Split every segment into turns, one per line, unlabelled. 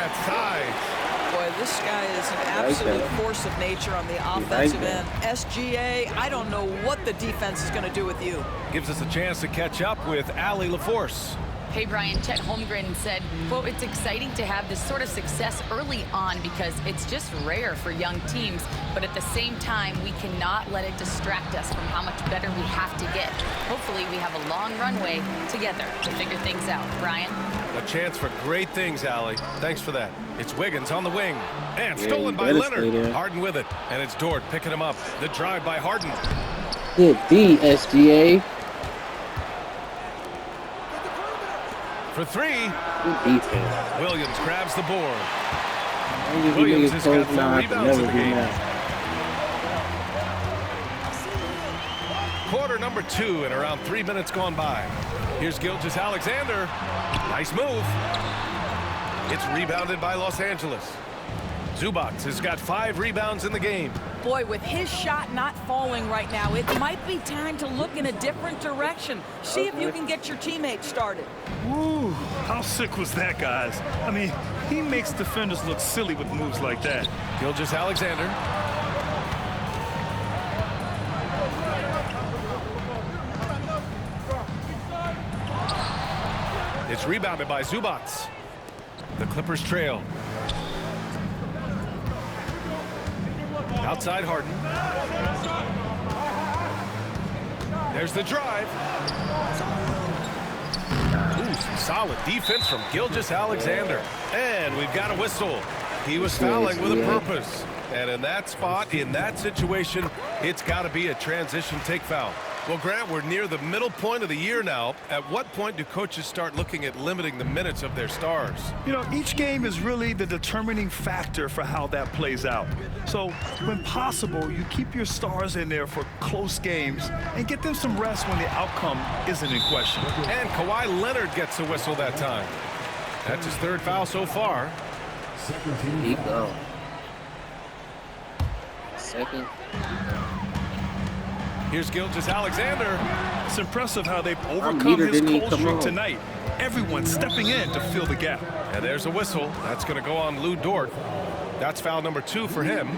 that size.
Boy, this guy is an absolute force of nature on the offensive end. SGA, I don't know what the defense is going to do with you.
Gives us a chance to catch up with Allie LaForce.
Hey, Brian, Chet Holmgren said, quote, it's exciting to have this sort of success early on because it's just rare for young teams. But at the same time, we cannot let it distract us from how much better we have to get. Hopefully, we have a long runway together to figure things out. Brian?
A chance for great things, Allie. Thanks for that. It's Wiggins on the wing. And stolen by Leonard. Harden with it. And it's Dort picking him up. The drive by Harden.
Good D, SGA.
For three.
Good defense.
Williams grabs the board. Williams has got 4 rebounds in the game. Quarter number 2 and around 3 minutes gone by. Here's Gilgeous-Alexander. Nice move. It's rebounded by Los Angeles. Zubac has got 5 rebounds in the game.
Boy, with his shot not falling right now, it might be time to look in a different direction. See if you can get your teammates started.
Woo, how sick was that, guys? I mean, he makes defenders look silly with moves like that.
Gilgeous-Alexander. It's rebounded by Zubac. The Clippers trail. Outside Harden. There's the drive. Ooh, some solid defense from Gilgeous-Alexander. And we've got a whistle. He was fouling with a purpose. And in that spot, in that situation, it's got to be a transition take foul. Well, Grant, we're near the middle point of the year now. At what point do coaches start looking at limiting the minutes of their stars?
You know, each game is really the determining factor for how that plays out. So, when possible, you keep your stars in there for close games and get them some rest when the outcome isn't in question.
And Kawhi Leonard gets a whistle that time. That's his 3rd foul so far.
Keep going. Second.
Here's Gilgeous-Alexander.
It's impressive how they've overcome his cold streak tonight. Everyone stepping in to fill the gap.
And there's a whistle. That's going to go on Lou Dort. That's foul number 2 for him.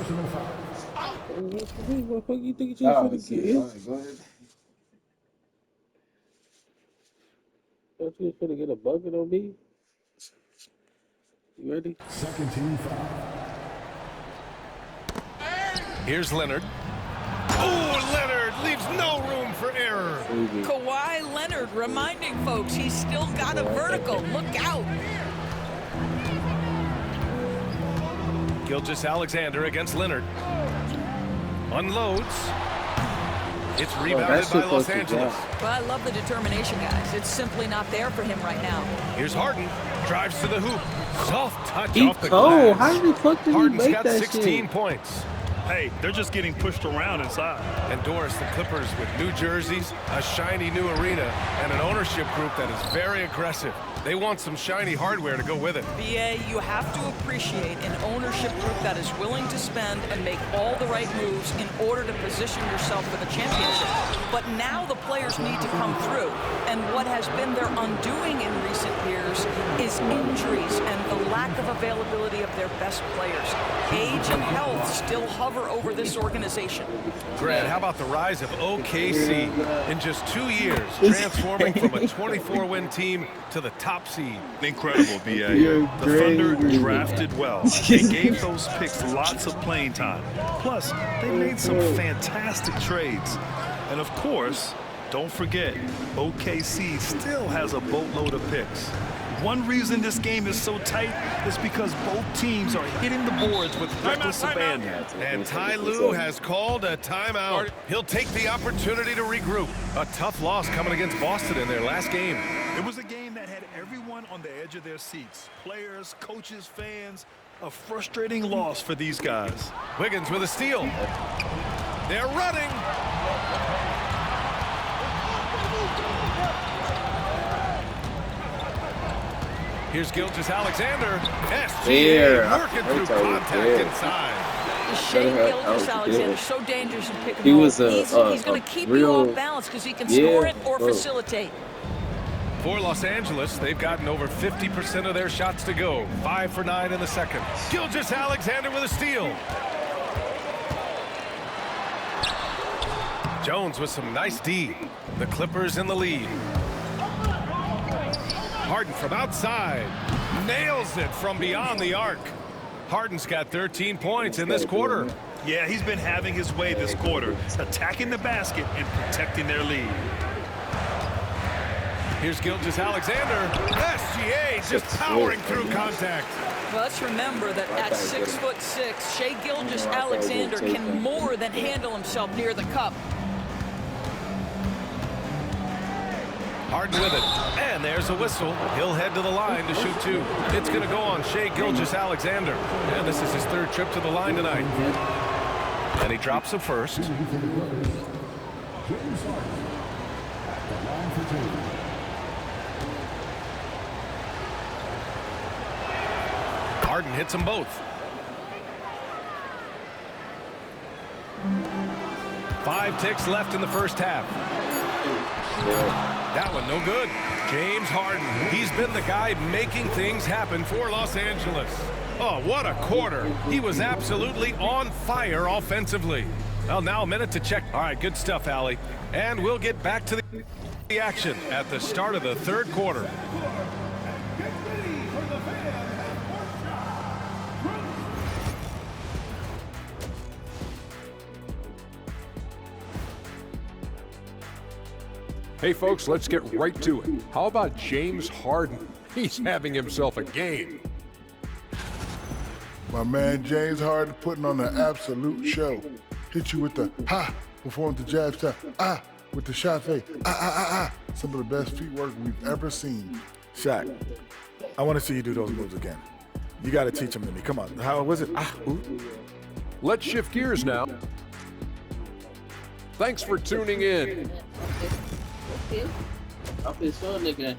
Come on. What the fuck you think you finna get? Go ahead. Thought you was finna get a bucket on me. You ready?
Second team foul.
Here's Leonard. Oh, Leonard leaves no room for error.
Kawhi Leonard reminding folks he's still got a vertical. Look out.
Gilgeous-Alexander against Leonard. Unloads. It's rebounded by Los Angeles.
Well, I love the determination, guys. It's simply not there for him right now.
Here's Harden. Drives to the hoop. Soft touch
He
off the
cold.
glass.
How the fuck did
Harden's
he make
got
that
16
shit?
points.
Hey, they're just getting pushed around inside.
And Doris, the Clippers with new jerseys, a shiny new arena, and an ownership group that is very aggressive. They want some shiny hardware to go with it.
BA, you have to appreciate an ownership group that is willing to spend and make all the right moves in order to position yourself for the championship. But now the players need to come through. And what has been their undoing in recent years is injuries and the lack of availability of their best players. Age and health still hover over this organization.
Grant, how about the rise of OKC in just 2 years, transforming from a 24-win team to the top seed?
Incredible, B.A. The Thunder drafted well. They gave those picks lots of playing time. Plus, they made some fantastic trades. And of course, don't forget, OKC still has a boatload of picks. One reason this game is so tight is because both teams are hitting the boards with reckless abandon.
And Ty Lue has called a timeout. He'll take the opportunity to regroup. A tough loss coming against Boston in their last game.
It was a game that had everyone on the edge of their seats. Players, coaches, fans. A frustrating loss for these guys.
Wiggins with a steal. They're running. Here's Gilgeous-Alexander. SGA working through contact inside.
Shea Gilgeous-Alexander so dangerous in pick and roll. He's going to keep you off balance because he can score it or facilitate.
For Los Angeles, they've gotten over 50% of their shots to go. 5 for 9 in the second. Gilgeous-Alexander with a steal. Jones with some nice D. The Clippers in the lead. Harden from outside. Nails it from beyond the arc. Harden's got 13 points in this quarter.
Yeah, he's been having his way this quarter, attacking the basket and protecting their lead.
Here's Gilgeous-Alexander. SGA just powering through contact.
Well, let's remember that at 6'6", Shea Gilgeous-Alexander can more than handle himself near the cup.
Harden with it. And there's a whistle. He'll head to the line to shoot two. It's going to go on Shea Gilgeous-Alexander. And this is his third trip to the line tonight. And he drops the first. Harden hits them both. 5 ticks left in the first half. That one no good. James Harden. He's been the guy making things happen for Los Angeles. Oh, what a quarter. He was absolutely on fire offensively. Well, now a minute to check. All right, good stuff, Allie. And we'll get back to the action at the start of the third quarter.
Hey, folks, let's get right to it. How about James Harden? He's having himself a game.
My man James Harden putting on an absolute show. Hit you with the ha before the jab shot, with the shot fake, Some of the best feet work we've ever seen.
Shaq, I want to see you do those moves again. You got to teach them to me. Come on. How was it? Ooh.
Let's shift gears now. Thanks for tuning in.
I feel so nigga.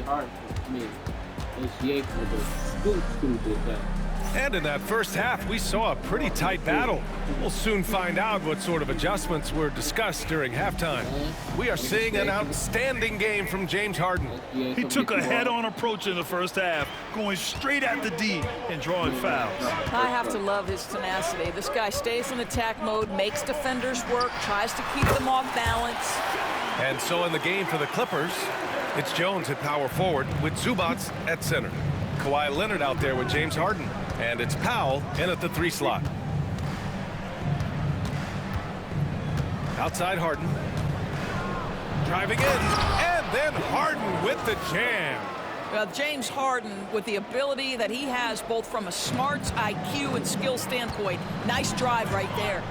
Hard for me.
And in that first half, we saw a pretty tight battle. We'll soon find out what sort of adjustments were discussed during halftime. We are seeing an outstanding game from James Harden.
He took a head-on approach in the first half, going straight at the D and drawing fouls.
I have to love his tenacity. This guy stays in attack mode, makes defenders work, tries to keep them off balance.
And so in the game for the Clippers, it's Jones at power forward with Zubac at center. Kawhi Leonard out there with James Harden. And it's Powell in at the 3 slot. Outside Harden. Driving in. And then Harden with the jam.
Well, James Harden, with the ability that he has both from a smarts, IQ, and skill standpoint, nice drive right there.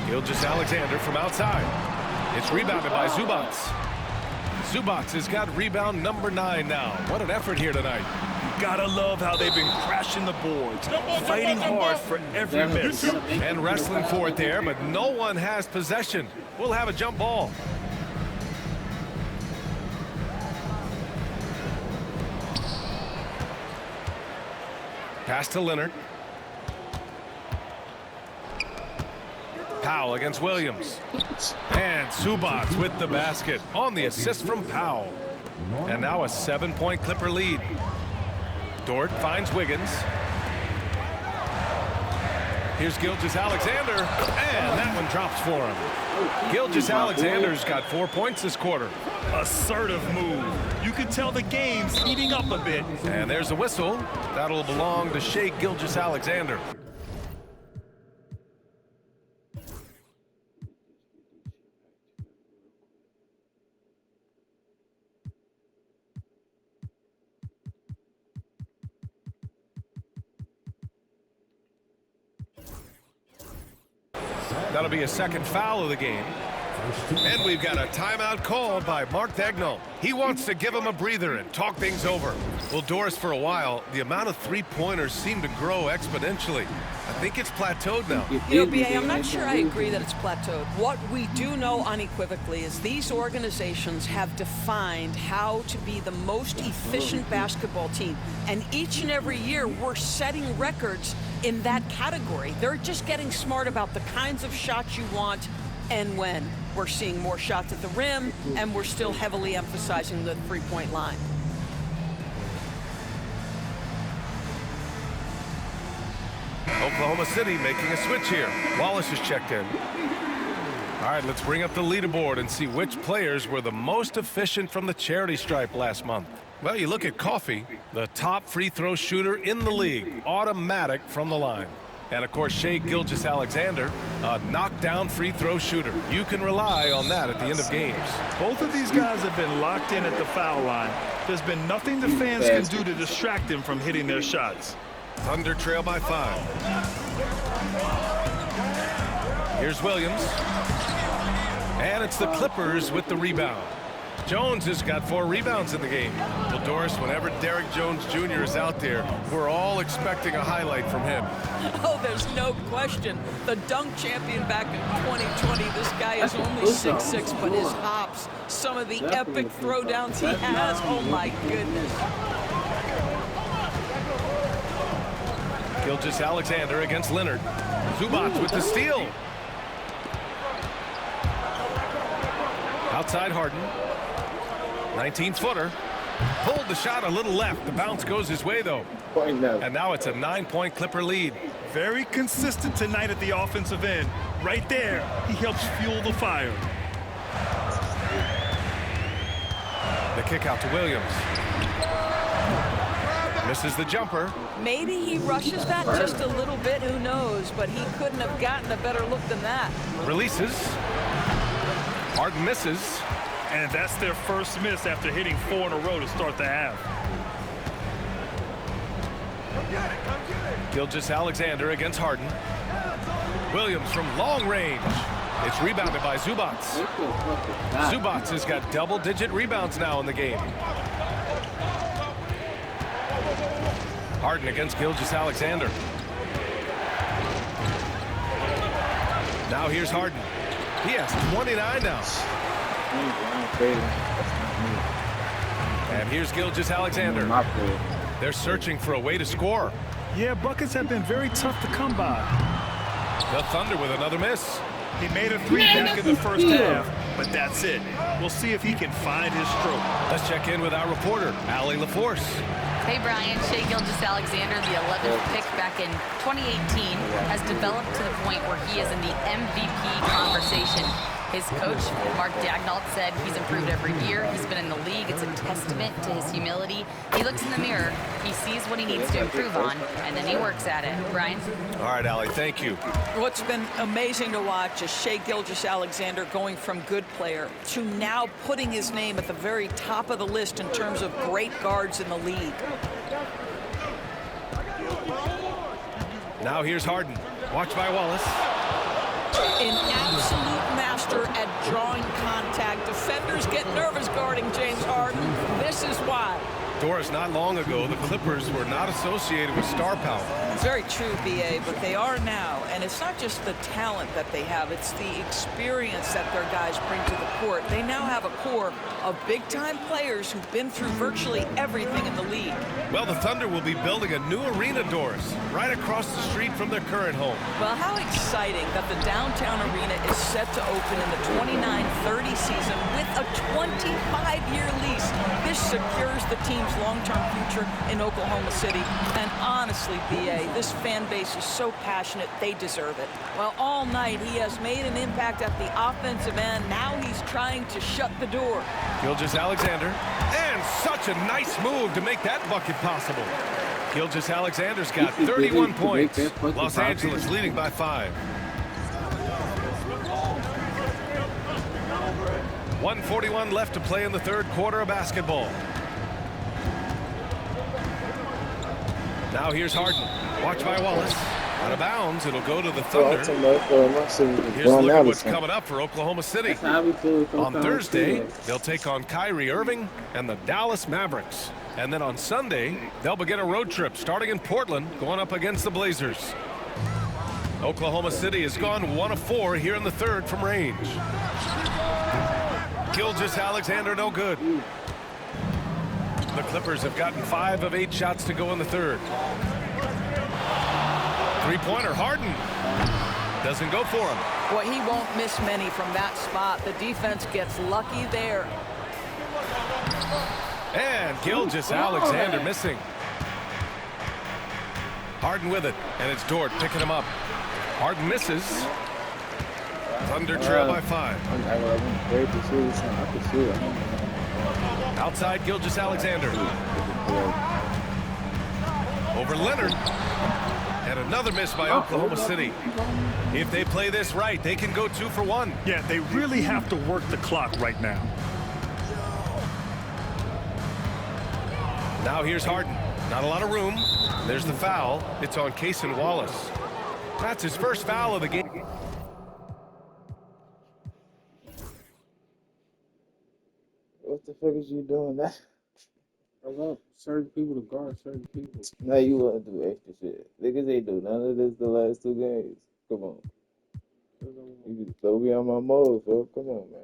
Gilgeous-Alexander from outside. It's rebounded by Zubac. Zubac has got rebound number 9 now. What an effort here tonight.
Gotta love how they've been crashing the boards, fighting hard for every miss.
And wrestling for it there, but no one has possession. We'll have a jump ball. Pass to Leonard. Powell against Williams. And Zubac with the basket on the assist from Powell. And now a 7-point Clipper lead. Dort finds Wiggins. Here's Gilgeous-Alexander, and that one drops for him. Gilgeous-Alexander's got 4 points this quarter.
Assertive move. You can tell the game's heating up a bit.
And there's a whistle. That'll belong to Shea Gilgeous-Alexander. That'll be a second foul of the game. And we've got a timeout called by Mark Dagnall. He wants to give him a breather and talk things over. Well, Doris, for a while, the amount of three-pointers seemed to grow exponentially. I think it's plateaued now.
You know, B.A., I'm not sure I agree that it's plateaued. What we do know unequivocally is these organizations have defined how to be the most efficient basketball team. And each and every year, we're setting records in that category. They're just getting smart about the kinds of shots you want and when. We're seeing more shots at the rim, and we're still heavily emphasizing the three-point line.
Oklahoma City making a switch here. Wallace is checked in. All right, let's bring up the leaderboard and see which players were the most efficient from the charity stripe last month. Well, you look at Coffey, the top free throw shooter in the league, automatic from the line. And, of course, Shai Gilgeous-Alexander, a knockdown free throw shooter. You can rely on that at the end of games.
Both of these guys have been locked in at the foul line. There's been nothing the fans can do to distract them from hitting their shots.
Thunder trail by 5. Here's Williams. And it's the Clippers with the rebound. Jones has got 4 rebounds in the game. Well, Doris, whenever Derrick Jones Jr. is out there, we're all expecting a highlight from him.
Oh, there's no question. The dunk champion back in 2020. This guy is only 6'6", but his hops, some of the epic throwdowns he has, oh my goodness.
Gilgeous-Alexander against Leonard. Zubac with the steal. Outside Harden. 19-footer. Pulled the shot a little left. The bounce goes his way, though. And now it's a 9-point Clipper lead.
Very consistent tonight at the offensive end. Right there, he helps fuel the fire.
The kick out to Williams. Misses the jumper.
Maybe he rushes that just a little bit, who knows, but he couldn't have gotten a better look than that.
Releases. Harden misses.
And that's their first miss after hitting 4 in a row to start the half.
Gilgeous-Alexander against Harden. Williams from long range. It's rebounded by Zubac. Zubac has got double-digit rebounds now in the game. Harden against Gilgeous-Alexander. Now here's Harden. He has 29 now. And here's Gilgeous-Alexander. They're searching for a way to score.
Yeah, buckets have been very tough to come by.
The Thunder with another miss.
He made a 3 back in the first half, but that's it. We'll see if he can find his stroke.
Let's check in with our reporter, Allie LaForce.
Hey, Brian. Shai Gilgeous-Alexander, the 11th pick back in 2018, has developed to the point where he is in the MVP conversation. His coach, Mark Dagnall, said he's improved every year. He's been in the league. It's a testament to his humility. He looks in the mirror, he sees what he needs to improve on, and then he works at it. Brian?
All right, Allie, thank you.
What's been amazing to watch is Shai Gilgeous-Alexander going from good player to now putting his name at the very top of the list in terms of great guards in the league.
Now here's Harden. Watch by Wallace.
An absolute master at drawing contact. Defenders get nervous guarding James Harden. This is why.
Doris, not long ago, the Clippers were not associated with star power.
Very true, B.A., but they are now. And it's not just the talent that they have, it's the experience that their guys bring to the court. They now have a core of big-time players who've been through virtually everything in the league.
Well, the Thunder will be building a new arena, Doris, right across the street from their current home.
Well, how exciting that the downtown arena is set to open in the 29-30 season with a 25-year lease. This secures the team's long-term future in Oklahoma City. And honestly, B.A., this fan base is so passionate, they deserve it. Well, all night he has made an impact at the offensive end. Now he's trying to shut the door.
Gilgeous-Alexander, and such a nice move to make that bucket possible. Gilgeous-Alexander's got 31 points. Los Angeles leading by 5. 1:41 left to play in the third quarter of basketball. Now here's Harden. Watch by Wallace. Out of bounds, it'll go to the
So I'm
Thunder.
talking about my son
Here's a
going
look
out
at
or
what's
something.
coming up for Oklahoma City.
That's how we do it
On
sometimes,
Thursday,
too.
they'll take on Kyrie Irving and the Dallas Mavericks. And then on Sunday, they'll begin a road trip starting in Portland, going up against the Blazers. Oklahoma City has gone 1 of 4 here in the third from range. Gilgeous-Alexander no good. The Clippers have gotten 5 of 8 shots to go in the third. Three-pointer, Harden. Doesn't go for him.
Well, he won't miss many from that spot. The defense gets lucky there.
And Gilgeous-Alexander missing. Harden with it, and it's Dort picking him up. Harden misses. Thunder trail by 5. Outside Gilgeous-Alexander. Over Leonard. And another miss by Oklahoma City. If they play this right, they can go 2 for 1.
Yeah, they really have to work the clock right now.
Now here's Harden. Not a lot of room. There's the foul. It's on Cason Wallace. That's his first foul of the game.
What the fuck is you doing that? I want certain people to guard certain people. Now you want to do extra shit. Niggas ain't do none of this the last 2 games. Come on. You just throw me on my mode, bro. Come on, man.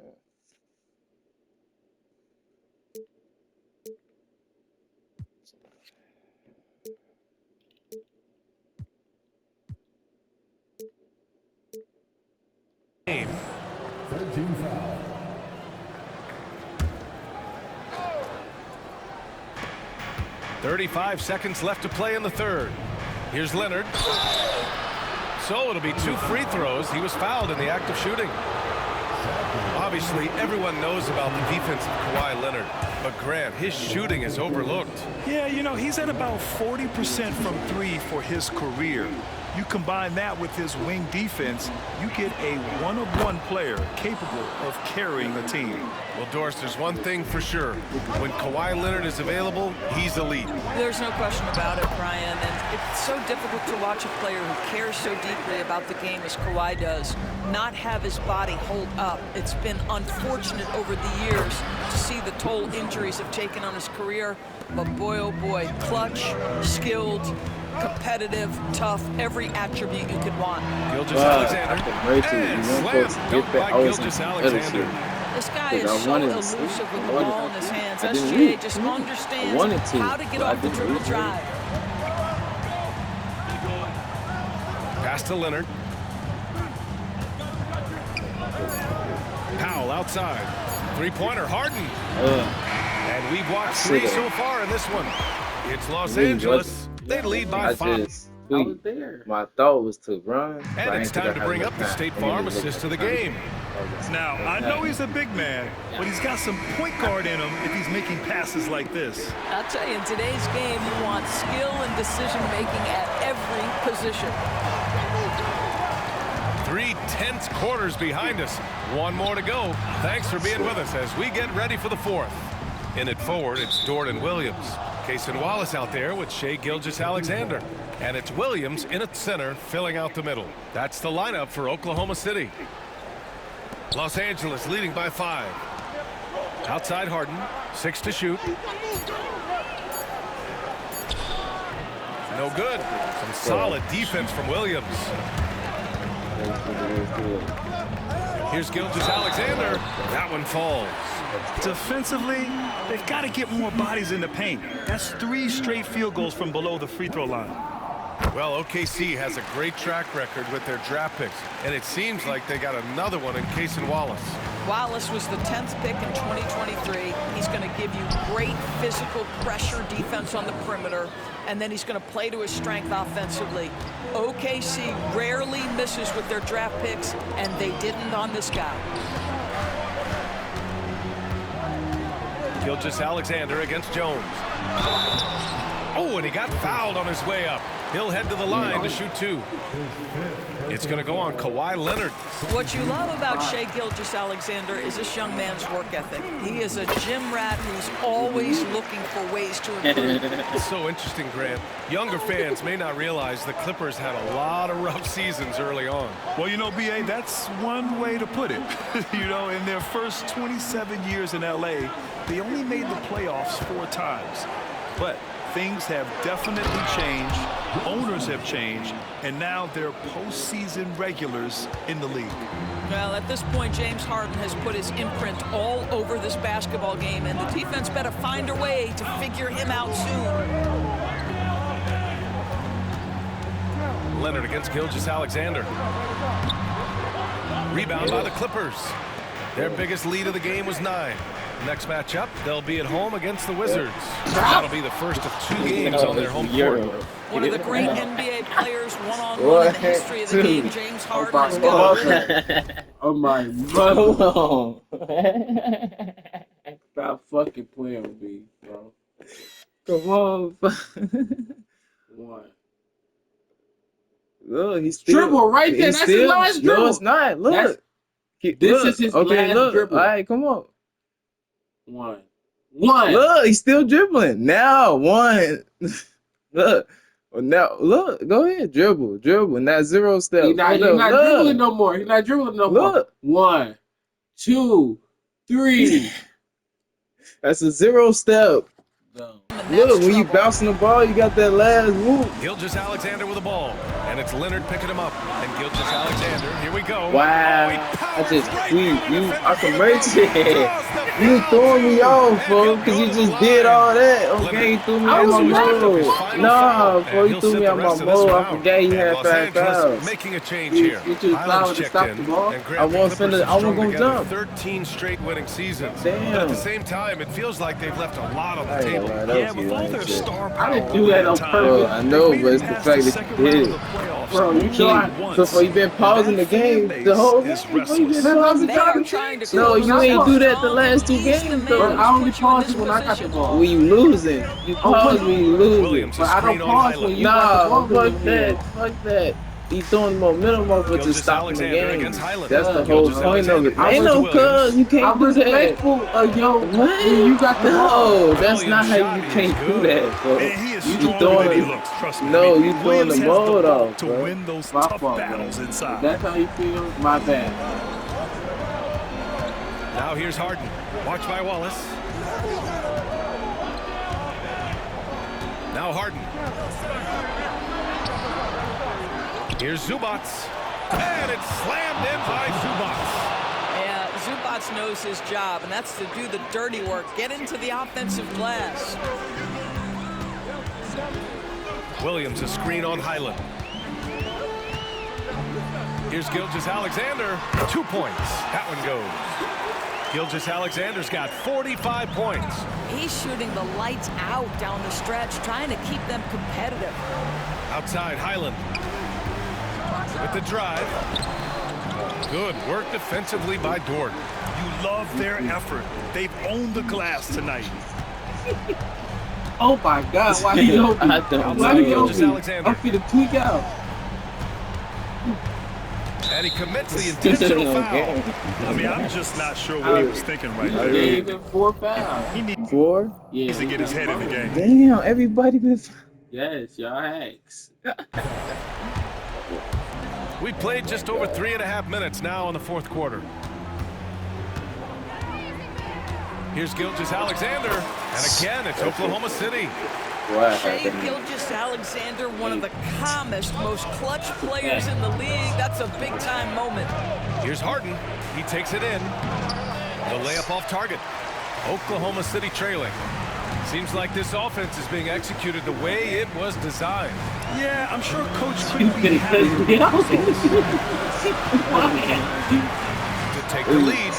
Game.
13 foul.
.35 seconds left to play in the third. Here's Leonard. So it'll be 2 free throws. He was fouled in the act of shooting. Obviously, everyone knows about the defense of Kawhi Leonard. But Grant, his shooting is overlooked.
Yeah, you know, he's at about 40% from 3 for his career. You combine that with his wing defense, you get a one-of-one player capable of carrying a team.
Well, Doris, there's one thing for sure. When Kawhi Leonard is available, he's elite.
There's no question about it, Brian. And it's so difficult to watch a player who cares so deeply about the game as Kawhi does not have his body hold up. It's been unfortunate over the years to see the toll injuries have taken on his career. But boy, oh boy, clutch, skilled, competitive, tough, every attribute you could want.
Gilgeous-Alexander. And slam dunk by Gilgeous-Alexander.
This guy is so elusive with the ball in his hands. SGA just understands how to get off the dribble drive.
Pass to Leonard. Powell outside. Three-pointer, Harden. And we've watched 3 so far in this one. It's Los Angeles. They lead by 5.
I was there. My thought was to run.
And it's time to bring up the State Farm assist of the game.
Now, I know he's a big man, but he's got some point guard in him if he's making passes like this.
I'll tell you, in today's game, you want skill and decision-making at every position.
3 tense quarters behind us. 1 more to go. Thanks for being with us as we get ready for the 4th. In it forward, it's Dort and Williams. Cason Wallace out there with Shai Gilgeous-Alexander. And it's Williams in at center, filling out the middle. That's the lineup for Oklahoma City. Los Angeles leading by 5. Outside Harden, 6 to shoot. No good. Some solid defense from Williams. Here's Gilgeous-Alexander. That one falls.
Defensively, they've got to get more bodies in the paint. That's 3 straight field goals from below the free throw line.
Well, OKC has a great track record with their draft picks, and it seems like they got another one in Cason Wallace.
Wallace was the 10th pick in 2023. He's going to give you great physical pressure defense on the perimeter, and then he's going to play to his strength offensively. OKC rarely misses with their draft picks, and they didn't on this guy.
Gilgeous-Alexander against Jones. Oh, and he got fouled on his way up. He'll head to the line to shoot 2. It's going to go on Kawhi Leonard.
What you love about Shai Gilgeous-Alexander is this young man's work ethic. He is a gym rat who's always looking for ways to improve.
It's so interesting, Grant. Younger fans may not realize the Clippers had a lot of rough seasons early on.
Well, you know, B.A., that's one way to put it. You know, in their first 27 years in L.A., they only made the playoffs 4 times. But things have definitely changed. Owners have changed. And now they're postseason regulars in the league.
Well, at this point, James Harden has put his imprint all over this basketball game, and the defense better find a way to figure him out soon.
Leonard against Gilgeous-Alexander. Rebound by the Clippers. Their biggest lead of the game was 9. Next matchup, they'll be at home against the Wizards. That'll be the first of 2 games on their home court.
One of the great NBA players one-on-one in the history of the game, James Harden, has got
Oh my God. Stop fucking playing with me, bro.
Come on.
1.
Look, he's still
Dribble right there. That's his last dribble.
No, it's not. Look.
This is his last dribble.
All right, come on.
1.
Look, he's still dribbling. Now, 1. Look. Now, look. Go ahead. Dribble. Not 0 steps.
He's not dribbling no more.
Look.
1, 2, 3.
That's a 0 step. Look, when you bouncing the ball, you got that last move.
Gilgeous-Alexander with the ball. And it's Leonard picking him up. And Gilgeous-Alexander, here we go.
Wow. I just tweet. I can merch it. You throwing me off, bro, because you just did all that. Okay, you threw me out my mode. Nah, bro, you threw me out my mode. I forgot he had 5 fouls.
Making a change here.
You just fouled to stop the ball.
I wasn't going to jump.
13 straight winning seasons.
Damn.
But at the same time, it feels like they've left a lot on the table.
Yeah, with all their star power.
I didn't do that on purpose.
I know, but it's the fact that you did it.
Bro, you
So you've been pausing the game the whole game. No, you ain't do that the last 2 games, though.
I only pause when I got the ball.
When you losing. You pause when you losing.
But I don't pause when you got the ball.
Fuck that. He's throwing momentum over to stopping the game. That's the whole point of it. Ain't no cuz. You can't do that.
I'm respectful of yo. You got the ball.
No, that's not how you can't do that, bro.
And he is
You
stronger than he
throwing.
looks. Trust me.
No, you throwing
Williams
the
has
ball
ball
off,
to
bro.
win those
My
tough
fault,
battles
man.
inside.
If that's how you feel, my bad.
Now here's Harden. Watch by Wallace. Now Harden. Here's Zubats. And it's slammed in by Zubats.
Yeah, Zubats knows his job, and that's to do the dirty work. Get into the offensive glass.
Williams, a screen on Highland. Here's Gilgeous-Alexander. 2 points. That one goes. Gilgeous-Alexander's got 45 points.
He's shooting the lights out down the stretch, trying to keep them competitive.
Outside, Highland. With the drive. Good work defensively by Dort.
You love their effort. They've owned the glass tonight.
Oh my God, why he open?
I don't
Why
know.
he open?
Gilgeous-Alexander.
I'm finna tweak out.
And he commits the intentional foul.
I mean, I'm just not sure what he was thinking right
He
there.
gave him 4 fouls.
He needs
4?
Yeah,
to get his head in the game.
Damn, everybody been.
Yes, y'all hacks.
We played just over 3.5 minutes now in the 4th quarter. Here's Gilgeous-Alexander. And again, it's Oklahoma City.
Wow.
Shai Gilgeous-Alexander, one of the calmest, most clutch players in the league. That's a big-time moment.
Here's Harden. He takes it in. The layup off target. Oklahoma City trailing. Seems like this offense is being executed the way it was designed.
Yeah, I'm sure Coach couldn't be happy with the
To take the lead.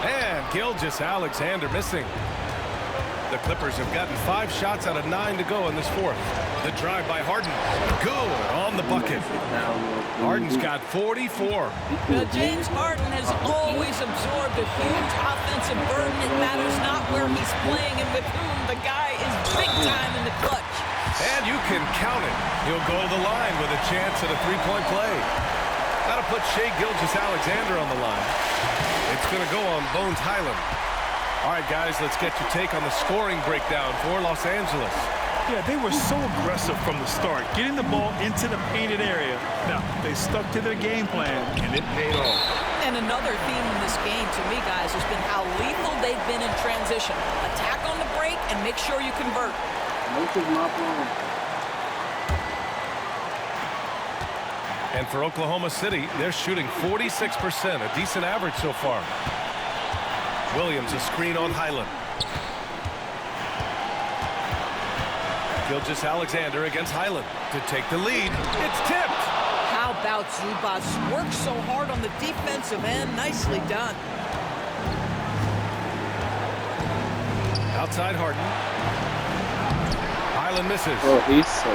And Gilgeous-Alexander missing. The Clippers have gotten 5 shots out of 9 to go in this 4th. The drive by Harden. Good on the bucket. Harden's got 44.
James Harden has always absorbed a huge offensive burden. It matters not where he's playing and with whom. The guy is big time in the clutch.
And you can count it. He'll go to the line with a chance at a three-point play. That'll put Shai Gilgeous-Alexander on the line. It's going to go on Bones Highland. All right, guys, let's get your take on the scoring breakdown for Los Angeles.
Yeah, they were so aggressive from the start, getting the ball into the painted area. Now, they stuck to their game plan, and it paid off.
And another theme in this game, to me, guys, has been how lethal they've been in transition. Attack on the break and make sure you convert.
And for Oklahoma City, they're shooting 46%, a decent average so far. Williams, a screen on Highland. Gilgeous-Alexander against Highland to take the lead. It's tipped.
How about Zubats? Worked so hard on the defensive end. Nicely done.
Outside Harden. Highland misses.
Oh, he's so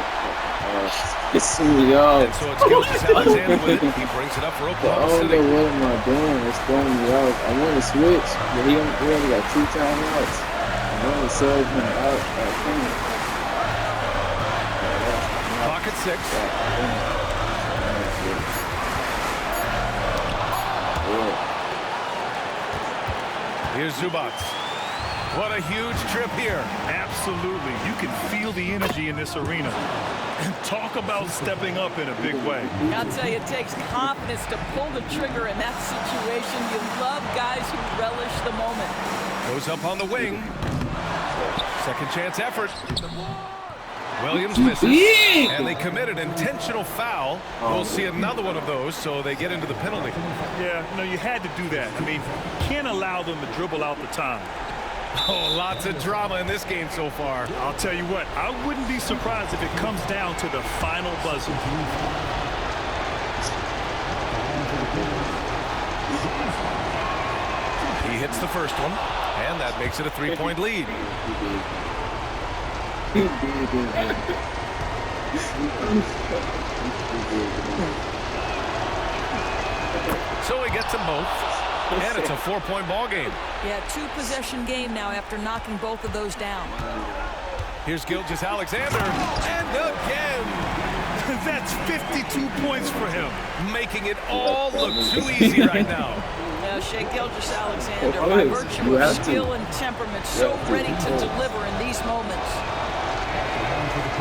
pissing me off.
And so it's Gilgeous-Alexander with it. He brings it up for
I
Oklahoma
don't
City.
know what am I doing. It's throwing me off. I want to switch, but he only got 2 timeouts. I want to sub him out. I can't.
Clock at 6. Here's Zubats. What a huge trip here.
Absolutely. You can feel the energy in this arena. And talk about stepping up in a big way.
I'll tell you, it takes confidence to pull the trigger in that situation. You love guys who relish the moment.
Goes up on the wing. Second chance effort. Williams misses. And they commit an intentional foul. We'll see another one of those, so they get into the penalty.
Yeah, no, you had to do that. I mean, can't allow them to dribble out the time.
Oh, lots of drama in this game so far.
I'll tell you what, I wouldn't be surprised if it comes down to the final buzzer.
He hits the first one, and that makes it a 3-point lead. So he gets them both, and it's a 4-point ball game.
Yeah, 2-possession game now after knocking both of those down.
Here's Gilgeous-Alexander, and again.
That's 52 points for him.
Making it all look too easy right now.
Yeah, Shai Gilgeous-Alexander, by virtue of skill and temperament, so ready to deliver in these moments.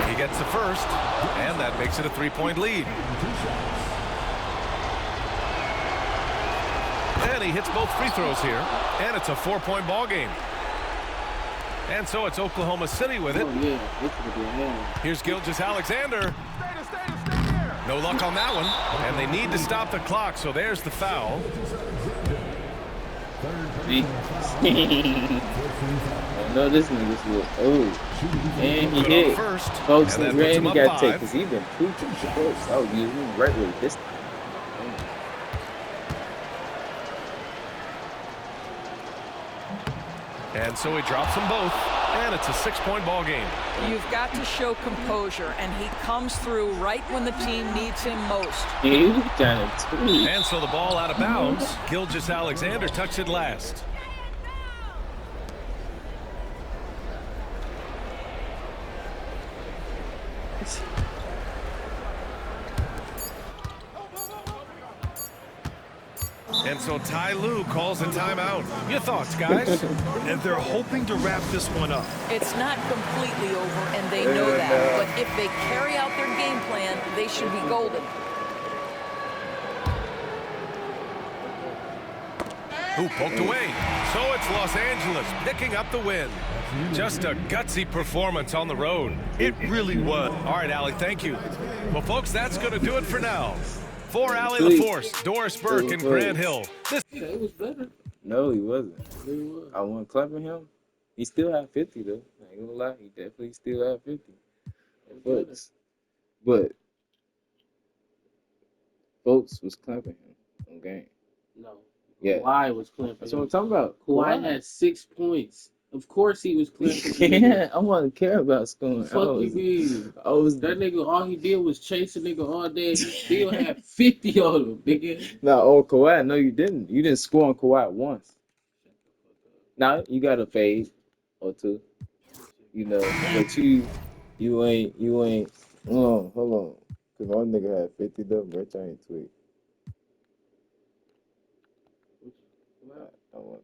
He gets the first, and that makes it a 3-point lead. And he hits both free throws here, and it's a 4-point ball game. And so it's Oklahoma City with it. Here's Gilgeous-Alexander. No luck on that one, and they need to stop the clock, so there's the foul.
No, this nigga's look. Oh, and he hit.
First,
Folks,
and
the
that puts him
Randy
up
got to take
5.
because he been preaching to folks. I was using him regularly this time.
And so he drops them both, and it's a 6-point ball game.
You've got to show composure, and he comes through right when the team needs him most.
He was kind of tweet.
And so the ball out of bounds. Gilgeous-Alexander tucks it last. And so Ty Lue calls a timeout. Your thoughts, guys?
And they're hoping to wrap this one up.
It's not completely over, and they know that. But if they carry out their game plan, they should be golden.
Who poked away? So it's Los Angeles picking up the win. Just a gutsy performance on the road.
It really was.
All right, Allie, thank you. Well, folks, that's going to do it for now. For Allie LaForce, Doris Burke, and Grant Hill.
Yeah, it was better. No, he wasn't. I wasn't clapping him. He still had 50, though. I ain't gonna lie. He definitely still had 50. But folks was clapping him on game.
No.
Yeah.
Kawhi was clapping.
That's what I'm talking about.
Kawhi had 6 points. Of course he was clapping.
Yeah, I want to care about scoring.
Fuck you mean?
That
nigga, all he did was chase a nigga all day. He still had 50 on him, nigga.
No, Kawhi, no, you didn't. You didn't score on Kawhi once. Now you got a fade or two. You know, but you You ain't. Hold on. Cause my nigga had 50 though, bro. I ain't tweet. I want